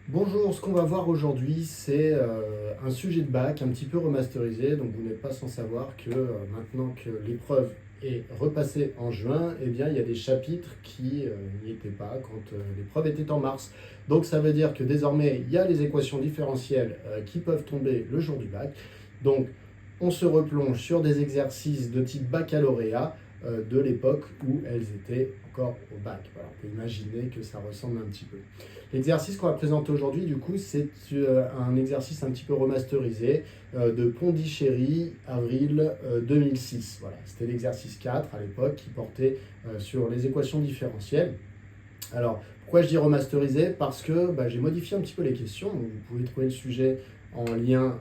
Bonjour, ce qu'on va voir aujourd'hui, c'est un sujet de bac un petit peu remasterisé. Donc vous n'êtes pas sans savoir que maintenant que l'épreuve est repassée en juin, eh bien, il y a des chapitres qui n'y étaient pas quand l'épreuve était en mars. Donc ça veut dire que désormais, il y a les équations différentielles qui peuvent tomber le jour du bac. Donc on se replonge sur des exercices de type baccalauréat de l'époque où elles étaient encore au bac. Voilà, on peut imaginer que ça ressemble un petit peu. L'exercice qu'on va présenter aujourd'hui, du coup, c'est un exercice un petit peu remasterisé de Pondichéry, avril 2006. Voilà, c'était l'exercice 4 à l'époque qui portait sur les équations différentielles. Alors, pourquoi je dis remasterisé? Parce que j'ai modifié un petit peu les questions. Donc, vous pouvez trouver le sujet en lien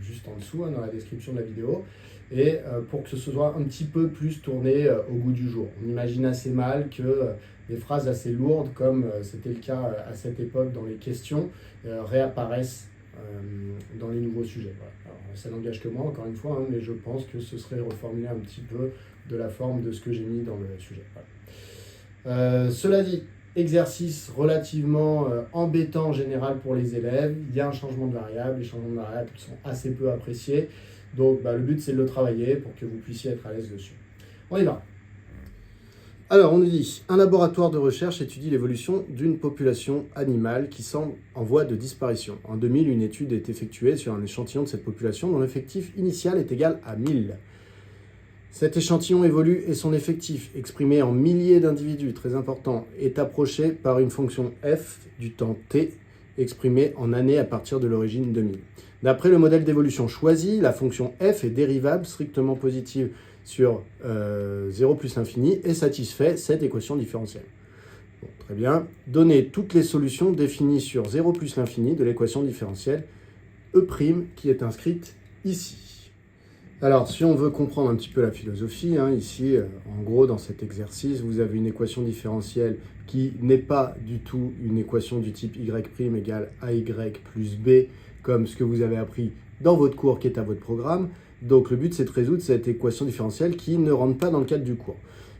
juste en dessous, dans la description de la vidéo. Et pour que ce soit un petit peu plus tourné au goût du jour. On imagine assez mal que des phrases assez lourdes, comme c'était le cas à cette époque dans les questions, réapparaissent dans les nouveaux sujets. Voilà. Alors, ça n'engage que moi, encore une fois, mais je pense que ce serait reformulé un petit peu de la forme de ce que j'ai mis dans le sujet. Voilà. Cela dit, exercice relativement embêtant en général pour les élèves. Il y a un changement de variable, les changements de variables sont assez peu appréciés. Donc le but c'est de le travailler pour que vous puissiez être à l'aise dessus. On y va. Alors on nous dit, un laboratoire de recherche étudie l'évolution d'une population animale qui semble en voie de disparition. En 2000, une étude est effectuée sur un échantillon de cette population dont l'effectif initial est égal à 1000. Cet échantillon évolue et son effectif, exprimé en milliers d'individus, très important, est approché par une fonction f du temps t, exprimée en années à partir de l'origine 2000. D'après le modèle d'évolution choisi, la fonction f est dérivable strictement positive sur 0 plus l'infini et satisfait cette équation différentielle. Bon, très bien. Donnez toutes les solutions définies sur 0 plus l'infini de l'équation différentielle E' qui est inscrite ici. Alors, si on veut comprendre un petit peu la philosophie, ici, en gros, dans cet exercice, vous avez une équation différentielle qui n'est pas du tout une équation du type y' égale ay plus b, comme ce que vous avez appris dans votre cours qui est à votre programme. Donc, le but, c'est de résoudre cette équation différentielle qui ne rentre pas dans le cadre du cours.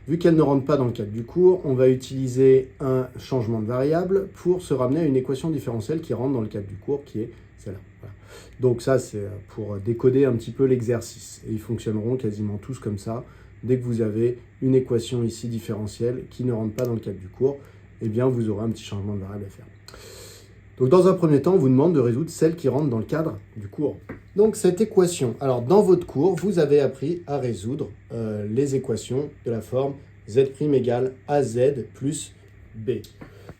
Vu qu'elle ne rentre pas dans le cadre du cours, on va utiliser un changement de variable pour se ramener à une équation différentielle qui rentre dans le cadre du cours, qui est celle-là. Voilà. Donc ça, c'est pour décoder un petit peu l'exercice. Et ils fonctionneront quasiment tous comme ça. Dès que vous avez une équation ici différentielle qui ne rentre pas dans le cadre du cours, eh bien, vous aurez un petit changement de variable à faire. Donc dans un premier temps, on vous demande de résoudre celle qui rentre dans le cadre du cours. Donc cette équation, alors dans votre cours, vous avez appris à résoudre les équations de la forme z' égale az plus b.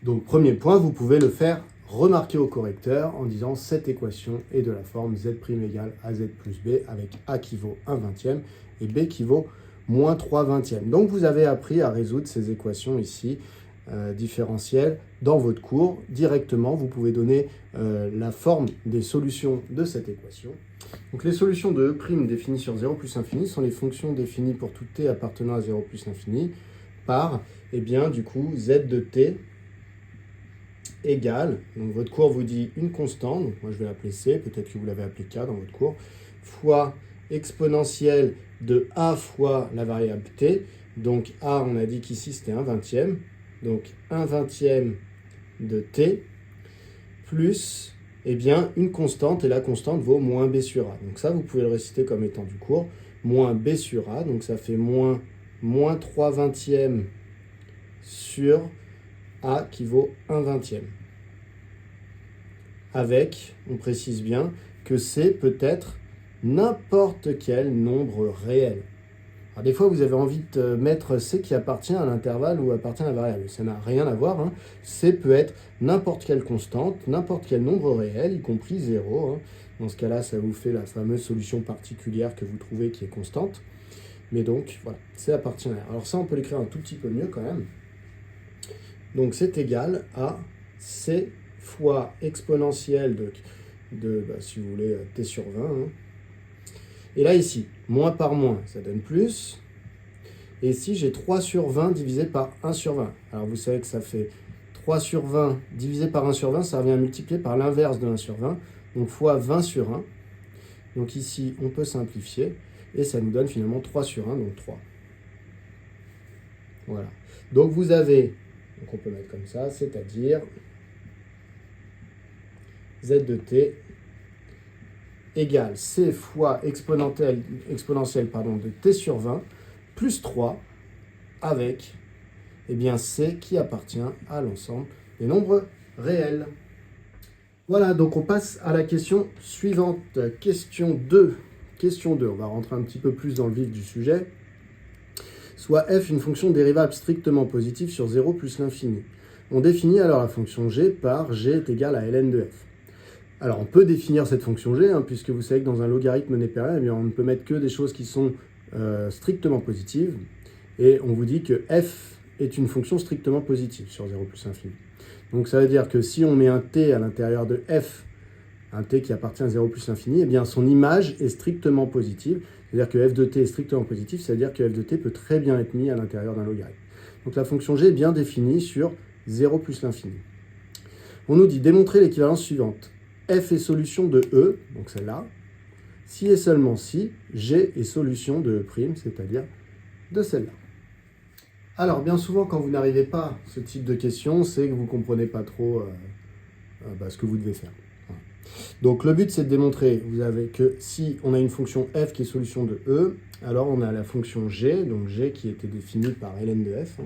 Donc premier point, vous pouvez le faire remarquer au correcteur en disant cette équation est de la forme z' égale az plus b avec a qui vaut 1/20 et b qui vaut moins 3/20. Donc vous avez appris à résoudre ces équations ici différentielles dans votre cours. Directement, vous pouvez donner la forme des solutions de cette équation. Donc les solutions de E' définies sur 0 plus infini sont les fonctions définies pour tout t appartenant à 0 plus l'infini par, eh bien, du coup, z de t égale, donc votre cours vous dit une constante, donc moi je vais l'appeler c, peut-être que vous l'avez appelé k dans votre cours, fois exponentielle de a fois la variable t, donc a, on a dit qu'ici c'était 1/20, donc 1/20 de t, plus, eh bien, une constante, et la constante vaut moins b sur a. Donc ça, vous pouvez le réciter comme étant du cours, moins b sur a, donc ça fait moins 3/20 sur a qui vaut 1/20. Avec, on précise bien, que c peut être n'importe quel nombre réel. Alors des fois, vous avez envie de mettre c qui appartient à l'intervalle ou appartient à la variable. Ça n'a rien à voir. C peut être n'importe quelle constante, n'importe quel nombre réel, y compris 0. Dans ce cas-là, ça vous fait la fameuse solution particulière que vous trouvez qui est constante. Mais donc, voilà, c appartient à R. Alors ça, on peut l'écrire un tout petit peu mieux quand même. Donc c'est égal à c fois exponentielle de si vous voulez, t sur 20. Et là, ici, moins par moins, ça donne plus. Et ici, j'ai 3 sur 20 divisé par 1 sur 20. Alors, vous savez que ça fait 3 sur 20 divisé par 1 sur 20, ça revient à multiplier par l'inverse de 1 sur 20. Donc, fois 20 sur 1. Donc ici, on peut simplifier. Et ça nous donne finalement 3 sur 1, donc 3. Voilà. Donc, vous avez, donc on peut mettre comme ça, c'est-à-dire z de t égale c fois exponentielle de t sur 20 plus 3 avec eh bien, c qui appartient à l'ensemble des nombres réels. Voilà, donc on passe à la question suivante. Question 2. Question 2, on va rentrer un petit peu plus dans le vif du sujet. Soit f une fonction dérivable strictement positive sur 0 plus l'infini. On définit alors la fonction g par g est égal à ln de f. Alors on peut définir cette fonction g, puisque vous savez que dans un logarithme népérien, eh bien, on ne peut mettre que des choses qui sont strictement positives. Et on vous dit que f est une fonction strictement positive sur 0 plus infini. Donc ça veut dire que si on met un t à l'intérieur de f, un t qui appartient à 0 plus l'infini, eh bien son image est strictement positive. C'est-à-dire que f de t est strictement positif, c'est-à-dire que f de t peut très bien être mis à l'intérieur d'un logarithme. Donc la fonction g est bien définie sur 0 plus l'infini. On nous dit démontrer l'équivalence suivante. F est solution de E, donc celle-là, si et seulement si g est solution de E', c'est-à-dire de celle-là. Alors, bien souvent, quand vous n'arrivez pas à ce type de question, c'est que vous ne comprenez pas trop ce que vous devez faire. Voilà. Donc, le but, c'est de démontrer, vous avez que si on a une fonction f qui est solution de E, alors on a la fonction g, donc g qui était définie par ln de f,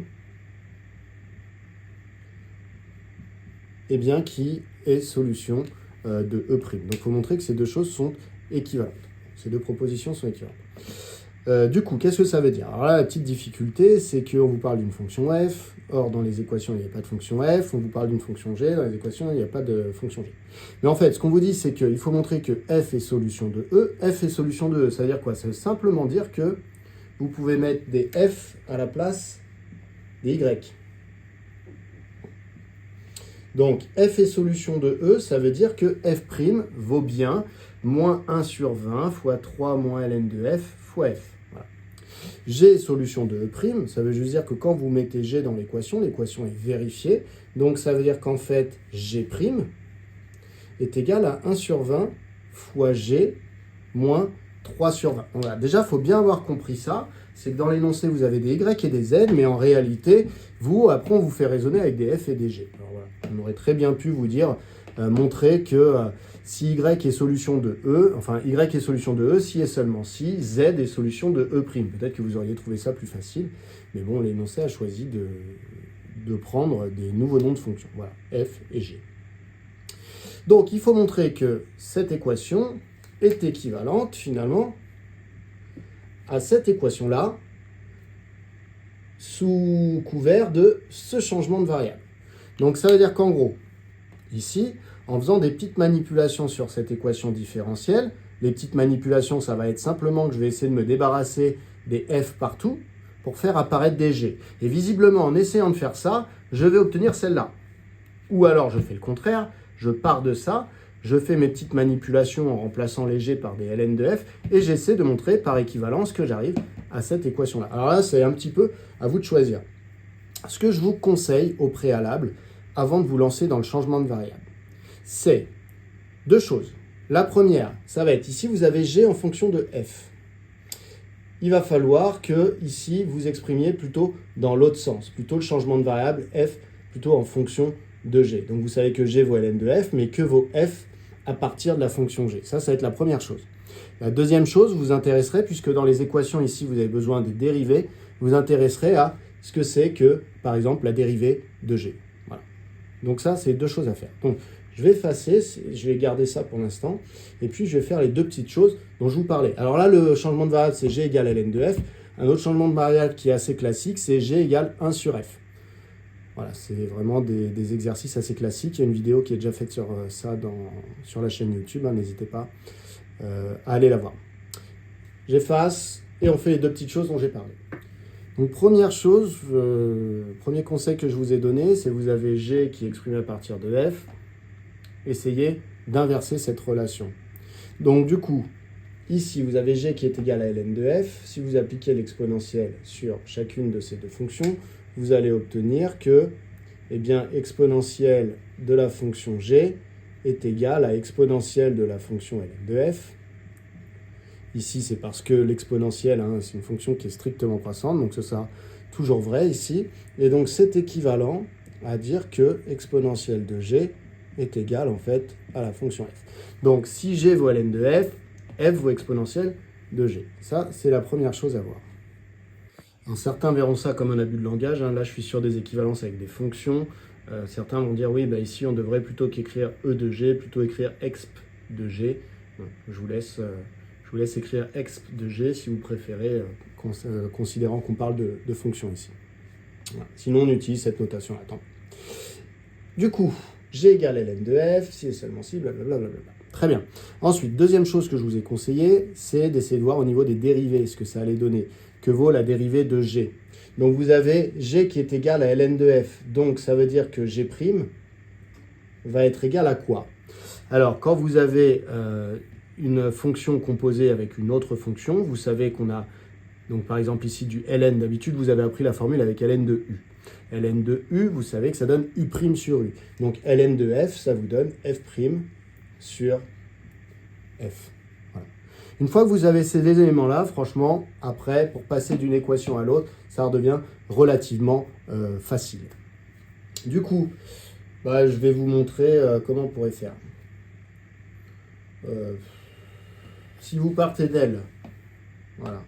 et bien qui est solution de E'. Donc, il faut montrer que ces deux choses sont équivalentes. Ces deux propositions sont équivalentes. Du coup, qu'est-ce que ça veut dire? Alors là, la petite difficulté, c'est qu'on vous parle d'une fonction f, or dans les équations, il n'y a pas de fonction f, on vous parle d'une fonction g, dans les équations, il n'y a pas de fonction g. Mais en fait, ce qu'on vous dit, c'est qu'il faut montrer que f est solution de E, f est solution de E, ça veut dire quoi? Ça veut simplement dire que vous pouvez mettre des f à la place des y. Donc, f est solution de E, ça veut dire que f' vaut bien moins 1 sur 20 fois 3 moins ln de f fois f. Voilà. G est solution de E', ça veut juste dire que quand vous mettez G dans l'équation est vérifiée. Donc, ça veut dire qu'en fait, G' est égal à 1 sur 20 fois G moins 3 sur 20. Voilà. Déjà, il faut bien avoir compris ça. C'est que dans l'énoncé, vous avez des Y et des Z, mais en réalité, après, on vous fait raisonner avec des F et des G. Alors, voilà. On aurait très bien pu vous dire, montrer que si Y est solution de E, Y est solution de E, si et seulement si, Z est solution de E'. Peut-être que vous auriez trouvé ça plus facile, mais bon, l'énoncé a choisi de prendre des nouveaux noms de fonctions. Voilà, F et G. Donc, il faut montrer que cette équation est équivalente, finalement, à cette équation-là, sous couvert de ce changement de variable. Donc ça veut dire qu'en gros, ici, en faisant des petites manipulations sur cette équation différentielle, les petites manipulations, ça va être simplement que je vais essayer de me débarrasser des f partout pour faire apparaître des g. Et visiblement, en essayant de faire ça, je vais obtenir celle-là. Ou alors, je fais le contraire, je pars de ça, je fais mes petites manipulations en remplaçant les g par des ln de f, et j'essaie de montrer par équivalence que j'arrive à cette équation-là. Alors là, c'est un petit peu à vous de choisir. Ce que je vous conseille au préalable, avant de vous lancer dans le changement de variable, c'est deux choses. La première, ça va être ici, vous avez g en fonction de f. Il va falloir que ici, vous exprimiez plutôt dans l'autre sens, plutôt le changement de variable f, plutôt en fonction de g. Donc vous savez que g vaut ln de f, mais que vaut f à partir de la fonction g. Ça va être la première chose. La deuxième chose vous intéresserait, puisque dans les équations ici, vous avez besoin des dérivées, vous intéresserait à ce que c'est que, par exemple, la dérivée de g. Voilà. Donc ça, c'est deux choses à faire. Donc, je vais effacer, je vais garder ça pour l'instant, et puis je vais faire les deux petites choses dont je vous parlais. Alors là, le changement de variable, c'est g égale ln de f. Un autre changement de variable qui est assez classique, c'est g égale 1 sur f. Voilà, c'est vraiment des exercices assez classiques. Il y a une vidéo qui est déjà faite sur ça sur la chaîne YouTube, n'hésitez pas à aller la voir. J'efface, et on fait les deux petites choses dont j'ai parlé. Donc première chose, premier conseil que je vous ai donné, c'est que vous avez g qui est exprimé à partir de f. Essayez d'inverser cette relation. Donc du coup, ici vous avez g qui est égal à ln de f. Si vous appliquez l'exponentielle sur chacune de ces deux fonctions, vous allez obtenir que exponentielle de la fonction g est égal à exponentielle de la fonction ln de f. Ici, c'est parce que l'exponentielle, c'est une fonction qui est strictement croissante, donc ce sera toujours vrai ici. Et donc, c'est équivalent à dire que exponentielle de g est égal en fait à la fonction f. Donc si g vaut ln de f, f vaut exponentielle de g. Ça, c'est la première chose à voir. Alors, certains verront ça comme un abus de langage. Hein. Là, je suis sur des équivalences avec des fonctions. Certains vont dire, oui, bah, ici, on devrait plutôt qu'écrire e de g, plutôt écrire exp de g. Donc, je vous laisse écrire exp de g si vous préférez, considérant qu'on parle de fonctions ici. Voilà. Sinon, on utilise cette notation-là. Du coup, g égale ln de f, si et seulement si, blablabla. Très bien. Ensuite, deuxième chose que je vous ai conseillé, c'est d'essayer de voir au niveau des dérivés ce que ça allait donner. Que vaut la dérivée de g. Donc vous avez g qui est égal à ln de f. Donc ça veut dire que g' va être égal à quoi? Alors quand vous avez une fonction composée avec une autre fonction, vous savez qu'on a, donc par exemple ici du ln, d'habitude vous avez appris la formule avec ln de u. ln de u, vous savez que ça donne u' sur u. Donc ln de f, ça vous donne f' sur f. Voilà. Une fois que vous avez ces deux éléments-là, franchement, après, pour passer d'une équation à l'autre, ça redevient relativement facile. Du coup, bah, je vais vous montrer comment on pourrait faire. Si vous partez d'elle, voilà.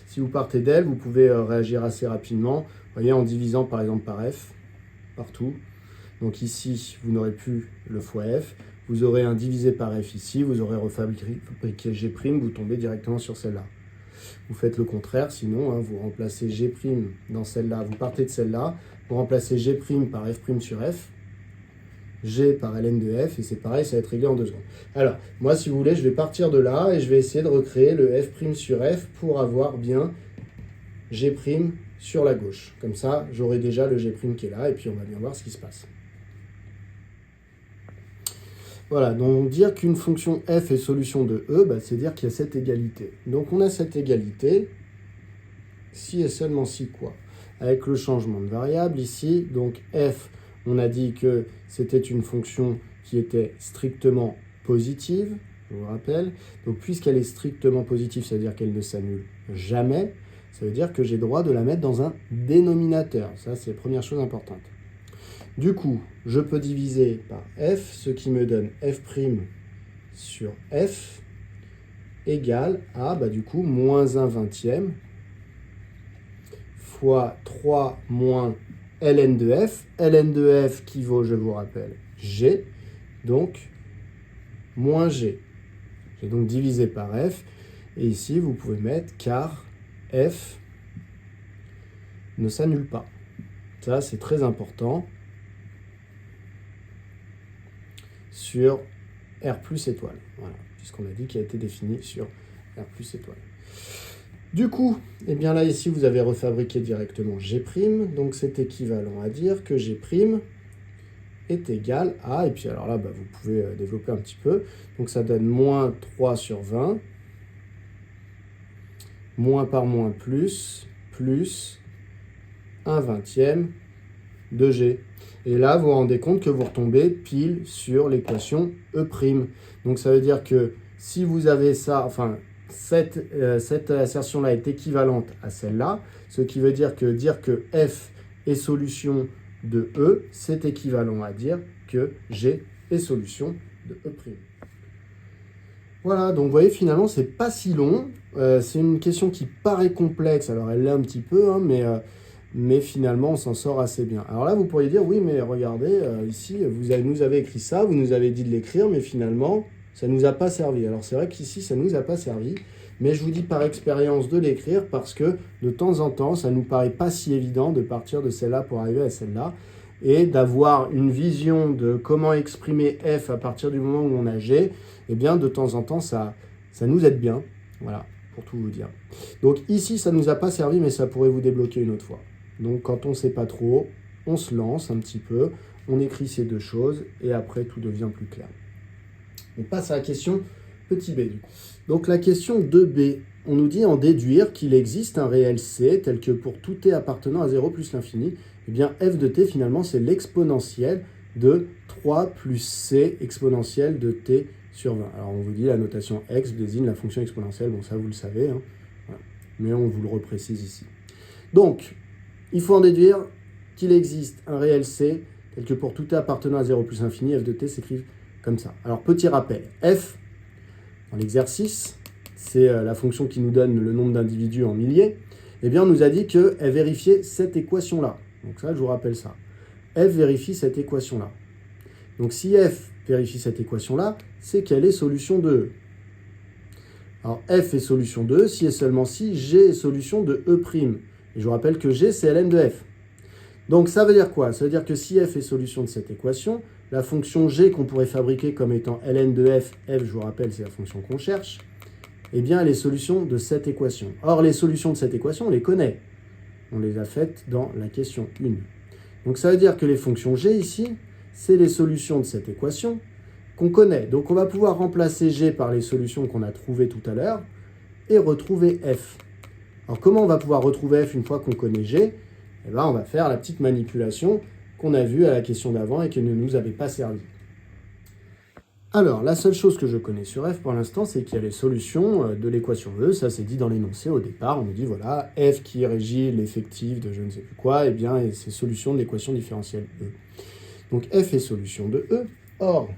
Si vous partez d'elle, vous pouvez réagir assez rapidement. Vous voyez, en divisant par exemple par f, partout. Donc ici, vous n'aurez plus le fois f. Vous aurez un divisé par f ici, vous aurez refabriqué g', vous tombez directement sur celle-là. Vous faites le contraire, sinon, hein, vous remplacez g' dans celle-là, vous partez de celle-là, vous remplacez g' par f' sur f, g par ln de f, et c'est pareil, ça va être réglé en 2 secondes. Alors, moi, si vous voulez, je vais partir de là, et je vais essayer de recréer le f' sur f pour avoir bien g' sur la gauche. Comme ça, j'aurai déjà le g' qui est là, et puis on va bien voir ce qui se passe. Voilà, donc dire qu'une fonction f est solution de E, bah, c'est dire qu'il y a cette égalité. Donc on a cette égalité, si et seulement si quoi? Avec le changement de variable ici, donc f, on a dit que c'était une fonction qui était strictement positive, je vous rappelle. Donc puisqu'elle est strictement positive, ça veut dire qu'elle ne s'annule jamais, ça veut dire que j'ai droit de la mettre dans un dénominateur. Ça, c'est la première chose importante. Du coup, je peux diviser par f, ce qui me donne f' sur f égale à, bah, du coup, moins 1/20 fois 3 moins ln de f. ln de f qui vaut, je vous rappelle, g, donc moins g. J'ai donc divisé par f, et ici, vous pouvez mettre car f ne s'annule pas. Ça, c'est très important. Sur R plus étoile. Voilà, puisqu'on a dit qu'il a été défini sur R plus étoile. Du coup, eh bien là, ici, vous avez refabriqué directement G', donc c'est équivalent à dire que G' est égal à, et puis alors là, bah, vous pouvez développer un petit peu, donc ça donne moins 3 sur 20, moins par moins plus 1/20 de G. Et là, vous vous rendez compte que vous retombez pile sur l'équation E'. Donc ça veut dire que si vous avez ça, enfin, cette assertion-là est équivalente à celle-là, ce qui veut dire que f est solution de E, c'est équivalent à dire que G est solution de E'. Voilà, donc vous voyez, finalement, c'est pas si long. C'est une question qui paraît complexe, alors elle l'est un petit peu, hein, mais finalement, on s'en sort assez bien. Alors là, vous pourriez dire, oui, mais regardez, ici, vous nous avez écrit ça, vous nous avez dit de l'écrire, mais finalement, ça ne nous a pas servi. Alors c'est vrai qu'ici, ça ne nous a pas servi, mais je vous dis par expérience de l'écrire, parce que de temps en temps, ça ne nous paraît pas si évident de partir de celle-là pour arriver à celle-là, et d'avoir une vision de comment exprimer f à partir du moment où on a g, eh bien, de temps en temps, ça nous aide bien, voilà, pour tout vous dire. Donc ici, ça ne nous a pas servi, mais ça pourrait vous débloquer une autre fois. Donc quand on ne sait pas trop, on se lance un petit peu, on écrit ces deux choses, et après tout devient plus clair. On passe à la question petit b du coup. Donc la question 2b, on nous dit en déduire qu'il existe un réel c, tel que pour tout t appartenant à 0 plus l'infini, eh bien f de t finalement c'est l'exponentielle de 3 plus c exponentielle de t sur 20. Alors on vous dit la notation x désigne la fonction exponentielle, bon ça vous le savez, hein. Voilà. Mais on vous le reprécise ici. Donc, il faut en déduire qu'il existe un réel c tel que pour tout t appartenant à 0 plus infini, f de t s'écrit comme ça. Alors, petit rappel, f, dans l'exercice, c'est la fonction qui nous donne le nombre d'individus en milliers, eh bien, on nous a dit qu'elle vérifiait cette équation-là. Donc ça, je vous rappelle ça. F vérifie cette équation-là. Donc si f vérifie cette équation-là, c'est qu'elle est solution de E. Alors f est solution de E si et seulement si G est solution de E'. Et je vous rappelle que G, c'est ln de f. Donc ça veut dire quoi? Ça veut dire que si f est solution de cette équation, la fonction G qu'on pourrait fabriquer comme étant ln de f, f, je vous rappelle, c'est la fonction qu'on cherche, eh bien, elle est solution de cette équation. Or, les solutions de cette équation, on les connaît. On les a faites dans la question 1. Donc, ça veut dire que les fonctions G ici, c'est les solutions de cette équation qu'on connaît. Donc, on va pouvoir remplacer G par les solutions qu'on a trouvées tout à l'heure et retrouver F. Alors, comment on va pouvoir retrouver F une fois qu'on connaît G? Eh bien, on va faire la petite manipulation qu'on a vue à la question d'avant et qui ne nous avait pas servi. Alors, la seule chose que je connais sur f pour l'instant, c'est qu'il y a les solutions de l'équation E. Ça, c'est dit dans l'énoncé au départ. On nous dit, voilà, f qui régit l'effectif de je ne sais plus quoi, eh bien, c'est solution de l'équation différentielle E. Donc, f est solution de E. Or,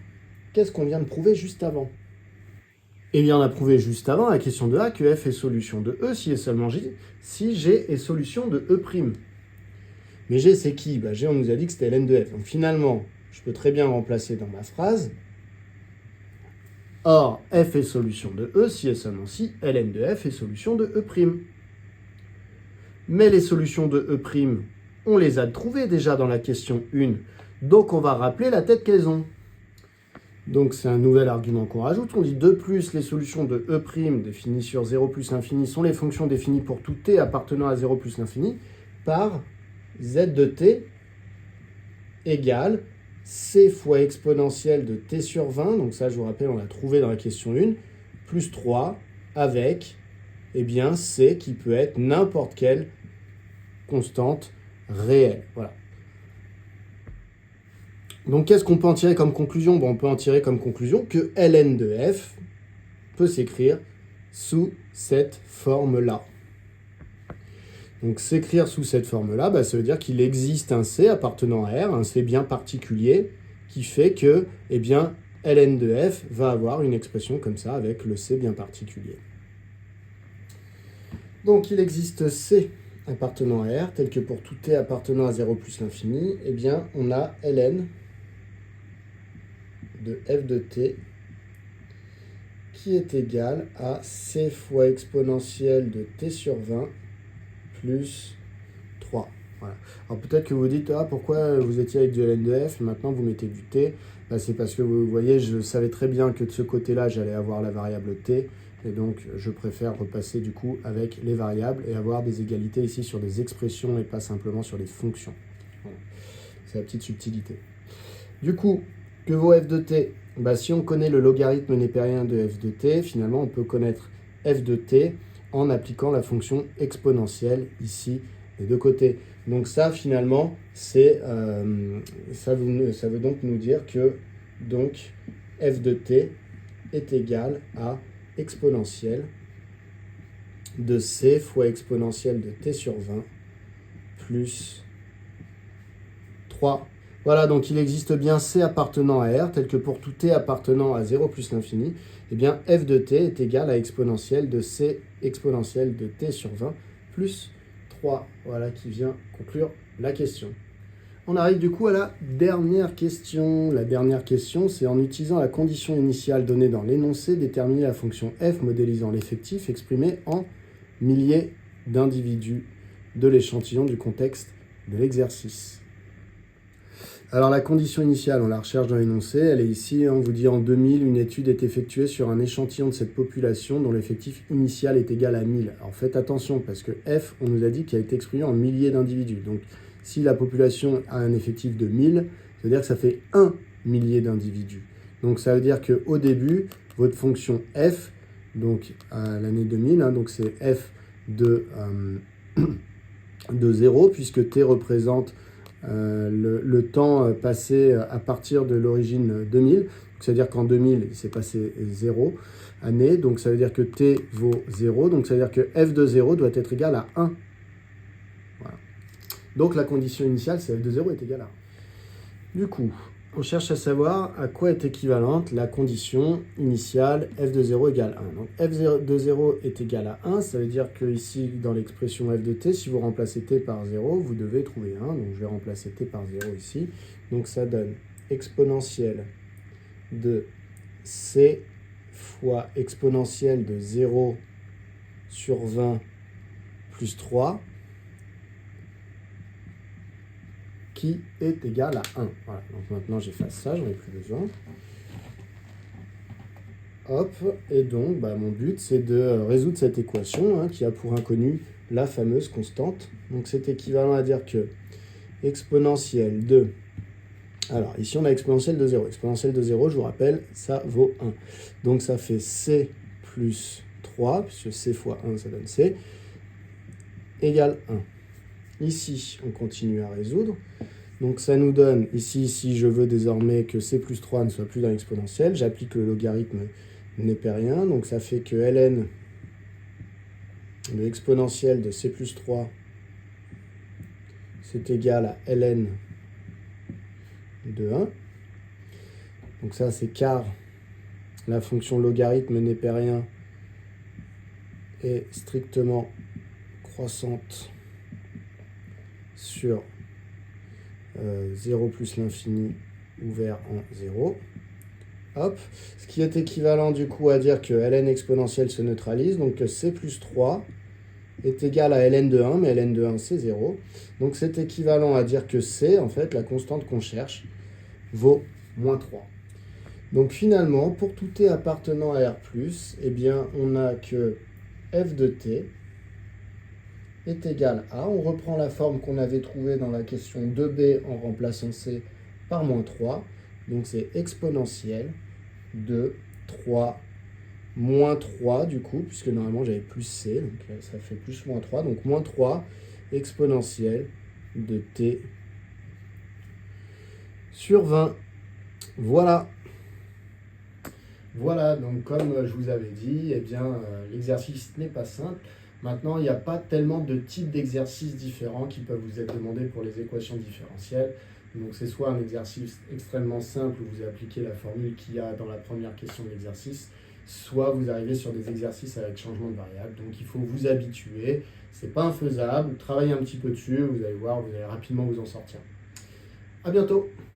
qu'est-ce qu'on vient de prouver juste avant? Eh bien, on a prouvé juste avant, la question de A, que f est solution de E si et seulement si G est solution de E'. Mais G, c'est qui? G, on nous a dit que c'était ln de f. Donc, finalement, je peux très bien remplacer dans ma phrase. Or, f est solution de E si et seulement si ln de f est solution de E'. Mais les solutions de E', on les a trouvées déjà dans la question 1. Donc, on va rappeler la tête qu'elles ont. Donc, c'est un nouvel argument qu'on rajoute. On dit de plus, les solutions de E' définies sur 0 plus l'infini sont les fonctions définies pour tout t appartenant à 0 plus l'infini par z de t égale c fois exponentielle de t sur 20, donc ça je vous rappelle on l'a trouvé dans la question 1, plus 3 avec, eh bien, c qui peut être n'importe quelle constante réelle. Voilà. Donc qu'est-ce qu'on peut en tirer comme conclusion? On peut en tirer comme conclusion que ln de f peut s'écrire sous cette forme-là. Donc s'écrire sous cette forme-là, ça veut dire qu'il existe un C appartenant à R, un C bien particulier, qui fait que, eh bien, ln de f va avoir une expression comme ça avec le C bien particulier. Donc il existe C appartenant à R, tel que pour tout T appartenant à 0 plus l'infini, eh bien on a ln de f de t qui est égal à C fois exponentielle de t sur 20 plus 3. Voilà. Alors peut-être que vous dites, pourquoi vous étiez avec du ln de f et maintenant vous mettez du t? C'est parce que vous voyez, je savais très bien que de ce côté-là, j'allais avoir la variable t, et donc je préfère repasser du coup avec les variables et avoir des égalités ici sur des expressions et pas simplement sur des fonctions. Voilà. C'est la petite subtilité. Du coup, que vaut f de t? Si on connaît le logarithme népérien de f de t, finalement on peut connaître f de t en appliquant la fonction exponentielle ici des deux côtés. Donc ça, finalement, ça veut donc nous dire que donc, f de t est égal à exponentielle de c fois exponentielle de t sur 20 plus 3. Voilà, donc il existe bien c appartenant à R, tel que pour tout t appartenant à 0 plus l'infini, eh bien f de t est égal à exponentielle de c exponentielle de t sur 20 plus 3. Voilà qui vient conclure la question. On arrive du coup à la dernière question. La dernière question, c'est en utilisant la condition initiale donnée dans l'énoncé, déterminer la fonction f modélisant l'effectif exprimé en milliers d'individus de l'échantillon du contexte de l'exercice. Alors la condition initiale, on la recherche dans l'énoncé, elle est ici, on vous dit en 2000, une étude est effectuée sur un échantillon de cette population dont l'effectif initial est égal à 1000. Alors faites attention parce que f, on nous a dit qu'il a été exprimé en milliers d'individus. Donc si la population a un effectif de 1000, ça veut dire que ça fait 1 millier d'individus. Donc ça veut dire qu'au début, votre fonction f, donc à l'année 2000, donc c'est f de 0, puisque t représente le temps passé à partir de l'origine 2000. C'est-à-dire qu'en 2000, il s'est passé 0 années, donc ça veut dire que t vaut 0, donc ça veut dire que f de 0 doit être égal à 1. Voilà. Donc la condition initiale, c'est f de 0 est égal à 1. Du coup, on cherche à savoir à quoi est équivalente la condition initiale f de 0 égale 1. Donc f de 0 est égal à 1, ça veut dire que ici, dans l'expression f de t, si vous remplacez t par 0, vous devez trouver 1. Donc je vais remplacer t par 0 ici. Donc ça donne exponentielle de c fois exponentielle de 0 sur 20 plus 3 qui est égal à 1. Voilà, donc maintenant j'efface ça, j'en ai plus besoin. Hop, et donc mon but c'est de résoudre cette équation qui a pour inconnu la fameuse constante. Donc c'est équivalent à dire que exponentielle de... Alors ici on a exponentielle de 0. Exponentielle de 0, je vous rappelle, ça vaut 1. Donc ça fait c plus 3, puisque c fois 1 ça donne c, égale 1. Ici, on continue à résoudre. Donc ça nous donne, ici, si je veux désormais que c plus 3 ne soit plus dans l'exponentielle, j'applique le logarithme népérien. Donc ça fait que ln de l'exponentielle de c plus 3, c'est égal à ln de 1. Donc ça, c'est car la fonction logarithme népérien est strictement croissante sur 0 plus l'infini ouvert en 0. Hop. Ce qui est équivalent du coup à dire que ln exponentielle se neutralise, donc que c plus 3 est égal à ln de 1, mais ln de 1 c'est 0. Donc c'est équivalent à dire que c, en fait, la constante qu'on cherche, vaut moins 3. Donc finalement, pour tout t appartenant à R+, eh bien, on a que f de t est égal à, on reprend la forme qu'on avait trouvée dans la question 2b en remplaçant c par moins 3, donc c'est exponentielle de 3 moins 3 du coup, puisque normalement j'avais plus c, donc ça fait plus moins 3, donc moins 3 exponentielle de t sur 20. Voilà. Voilà, donc comme je vous avais dit, eh bien, l'exercice n'est pas simple. Maintenant, il n'y a pas tellement de types d'exercices différents qui peuvent vous être demandés pour les équations différentielles. Donc c'est soit un exercice extrêmement simple où vous appliquez la formule qu'il y a dans la première question de l'exercice, soit vous arrivez sur des exercices avec changement de variable. Donc il faut vous habituer, c'est pas infaisable, travaillez un petit peu dessus, vous allez voir, vous allez rapidement vous en sortir. À bientôt!